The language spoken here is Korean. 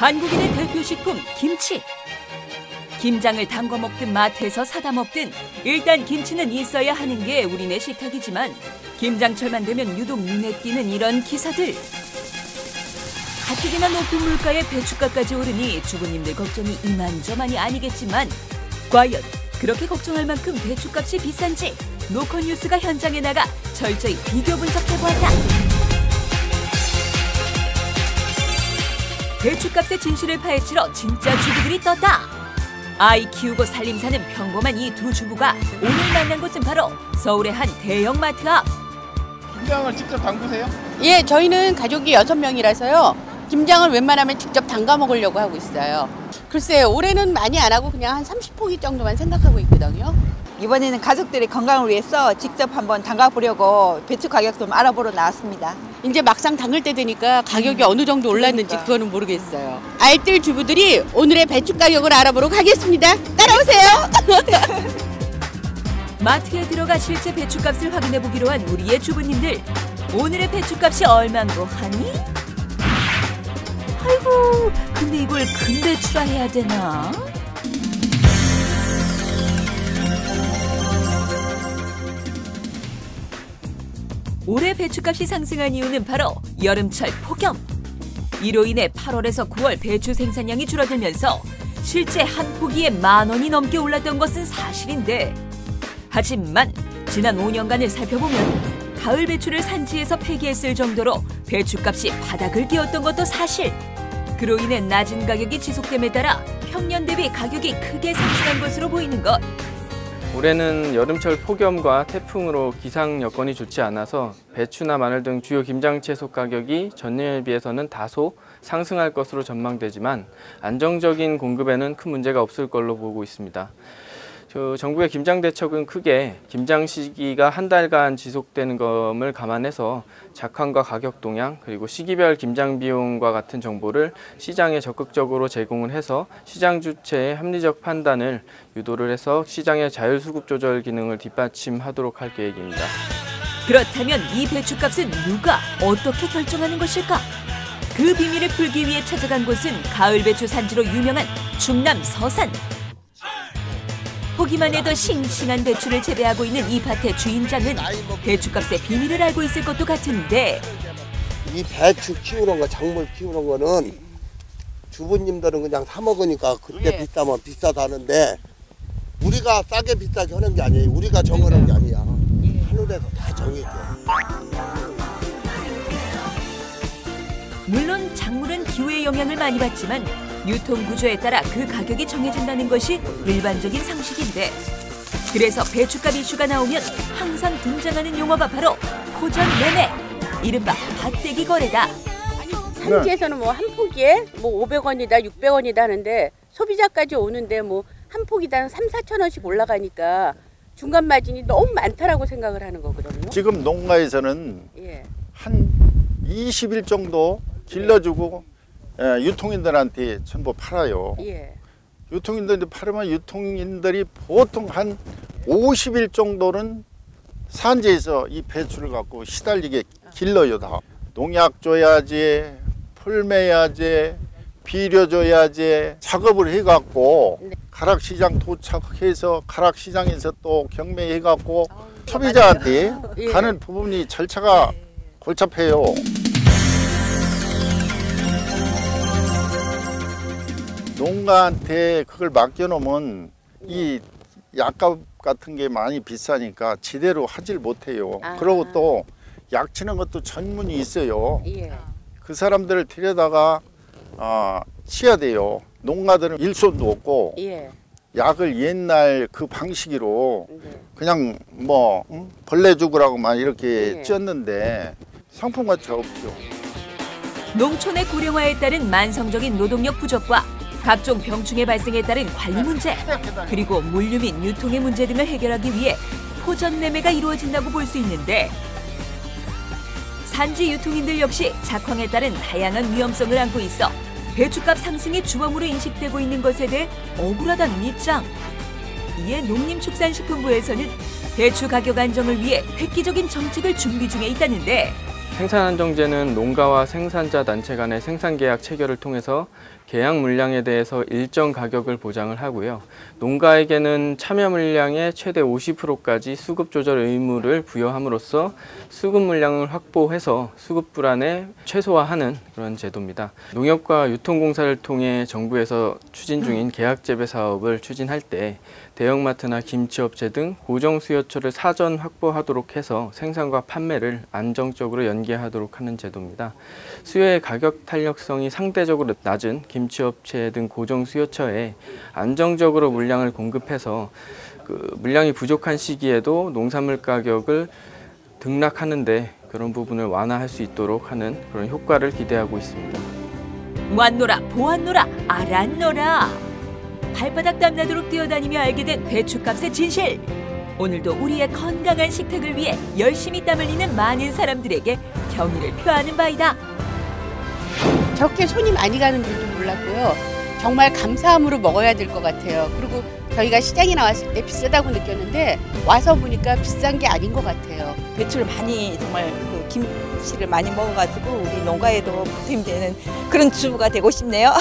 한국인의 대표식품 김치. 김장을 담궈 먹든 마트에서 사다 먹든 일단 김치는 있어야 하는 게 우리네 식탁이지만 김장철만 되면 유독 눈에 띄는 이런 기사들. 가뜩이나 높은 물가에 배춧값까지 오르니 주부님들 걱정이 이만저만이 아니겠지만 과연 그렇게 걱정할 만큼 배춧값이 비싼지 노컷뉴스가 현장에 나가 철저히 비교 분석해보았다. 배춧값의 진실을 파헤치러 진짜 주부들이 떴다. 아이 키우고 살림 사는 평범한 이 두 주부가 오늘 만난 곳은 바로 서울의 한 대형마트 앞. 김장을 직접 담그세요? 예, 저희는 가족이 6명이라서요. 김장을 웬만하면 직접 담가 먹으려고 하고 있어요. 글쎄요, 올해는 많이 안 하고 그냥 한 30포기 정도만 생각하고 있거든요. 이번에는 가족들의 건강을 위해서 직접 한번 담가보려고 배추 가격 좀 알아보러 나왔습니다. 이제 막상 담글 때 되니까 가격이 어느 정도 올랐는지 그거는 모르겠어요. 알뜰 주부들이 오늘의 배추 가격을 알아보러 가겠습니다. 따라오세요. 마트에 들어가 실제 배추값을 확인해보기로 한 우리의 주부님들. 오늘의 배추값이 얼만고 하니? 아이고, 근데 이걸 큰 배추라 해야 되나? 올해 배추값이 상승한 이유는 바로 여름철 폭염. 이로 인해 8월에서 9월 배추 생산량이 줄어들면서 실제 한 포기에 10,000원이 넘게 올랐던 것은 사실인데, 하지만 지난 5년간을 살펴보면 가을 배추를 산지에서 폐기했을 정도로 배추값이 바닥을 기었던 것도 사실. 그로 인해 낮은 가격이 지속됨에 따라 평년 대비 가격이 크게 상승한 것으로 보이는 것. 올해는 여름철 폭염과 태풍으로 기상 여건이 좋지 않아서 배추나 마늘 등 주요 김장 채소 가격이 전년에 비해서는 다소 상승할 것으로 전망되지만 안정적인 공급에는 큰 문제가 없을 걸로 보고 있습니다. 정부의 김장 대책은 크게 김장 시기가 한 달간 지속되는 것을 감안해서 작황과 가격 동향, 그리고 시기별 김장 비용과 같은 정보를 시장에 적극적으로 제공을 해서 시장 주체의 합리적 판단을 유도를 해서 시장의 자율수급 조절 기능을 뒷받침하도록 할 계획입니다. 그렇다면 이 배추값은 누가 어떻게 결정하는 것일까? 그 비밀을 풀기 위해 찾아간 곳은 가을 배추 산지로 유명한 충남 서산. 보기만 해도 싱싱한 배추를 재배하고 있는 이 밭의 주인장은 배추값의 비밀을 알고 있을 것도 같은데, 이 배추 키우는 거, 작물 키우는 거는 주부님들은 그냥 사 먹으니까 그때 비싸면 비싸다는데 우리가 싸게 비싸게 하는 게 아니에요. 우리가 정하는 게 아니야. 하늘에서 다 정해줘. 물론 작물은 기후의 영향을 많이 받지만 유통 구조에 따라 그 가격이 정해진다는 것이 일반적인 상식인데, 그래서 배추값 이슈가 나오면 항상 등장하는 용어가 바로 포전 매매, 이른바 밭대기 거래다. 아니, 산지에서는 뭐 한 포기에 뭐 500원이다, 600원이다 하는데 소비자까지 오는데 뭐 한 포기당 3-4천 원씩 올라가니까 중간 마진이 너무 많다라고 생각을 하는 거거든요. 지금 농가에서는 한 20일 정도 길러주고 유통인들한테 전부 팔아요. 유통인들한테 팔으면 유통인들이 보통 한 50일 정도는 산지에서 이 배추를 갖고 시달리게 길러요. 다 농약 줘야지, 풀 매야지, 비료 줘야지 작업을 해갖고 가락시장 도착해서 가락시장에서 또 경매해갖고 소비자한테 가는 부분이 절차가 골잡해요. 농가한테 그걸 맡겨놓으면 이 약값 같은 게 많이 비싸니까 제대로 하질 못해요. 그리고 또 약 치는 것도 전문이 있어요. 그 사람들을 데려다가 치야 돼요. 농가들은 일손도 없고 약을 옛날 그 방식으로 그냥 뭐 벌레 죽으라고만 이렇게 쪘는데 상품 가치가 없죠. 농촌의 고령화에 따른 만성적인 노동력 부족과 각종 병충해 발생에 따른 관리 문제, 그리고 물류 및 유통의 문제 등을 해결하기 위해 포전 매매가 이루어진다고 볼 수 있는데, 산지 유통인들 역시 작황에 따른 다양한 위험성을 안고 있어 배추값 상승의 주범으로 인식되고 있는 것에 대해 억울하다는 입장. 이에 농림축산식품부에서는 배추 가격 안정을 위해 획기적인 정책을 준비 중에 있다는데, 생산안정제는 농가와 생산자 단체 간의 생산계약 체결을 통해서 계약 물량에 대해서 일정 가격을 보장을 하고요. 농가에게는 참여 물량의 최대 50%까지 수급 조절 의무를 부여함으로써 수급 물량을 확보해서 수급 불안을 최소화하는 그런 제도입니다. 농협과 유통공사를 통해 정부에서 추진 중인 계약재배 사업을 추진할 때 대형마트나 김치업체 등 고정 수요처를 사전 확보하도록 해서 생산과 판매를 안정적으로 연계하도록 하는 제도입니다. 수요의 가격 탄력성이 상대적으로 낮은 김치업체 등 고정 수요처에 안정적으로 물량을 공급해서 물량이 부족한 시기에도 농산물 가격을 등락하는데 그런 부분을 완화할 수 있도록 하는 그런 효과를 기대하고 있습니다. 왔노라 보았노라 알았노라. 발바닥 땀나도록 뛰어다니며 알게 된 배춧값의 진실. 오늘도 우리의 건강한 식탁을 위해 열심히 땀 흘리는 많은 사람들에게 경의를 표하는 바이다. 저렇게 손이 많이 가는 줄도 몰랐고요. 정말 감사함으로 먹어야 될 것 같아요. 그리고 저희가 시장에 나왔을 때 비싸다고 느꼈는데 와서 보니까 비싼 게 아닌 것 같아요. 배추를 많이 정말 김치를 많이 먹어가지고 우리 농가에도 보탬되는 그런 주부가 되고 싶네요.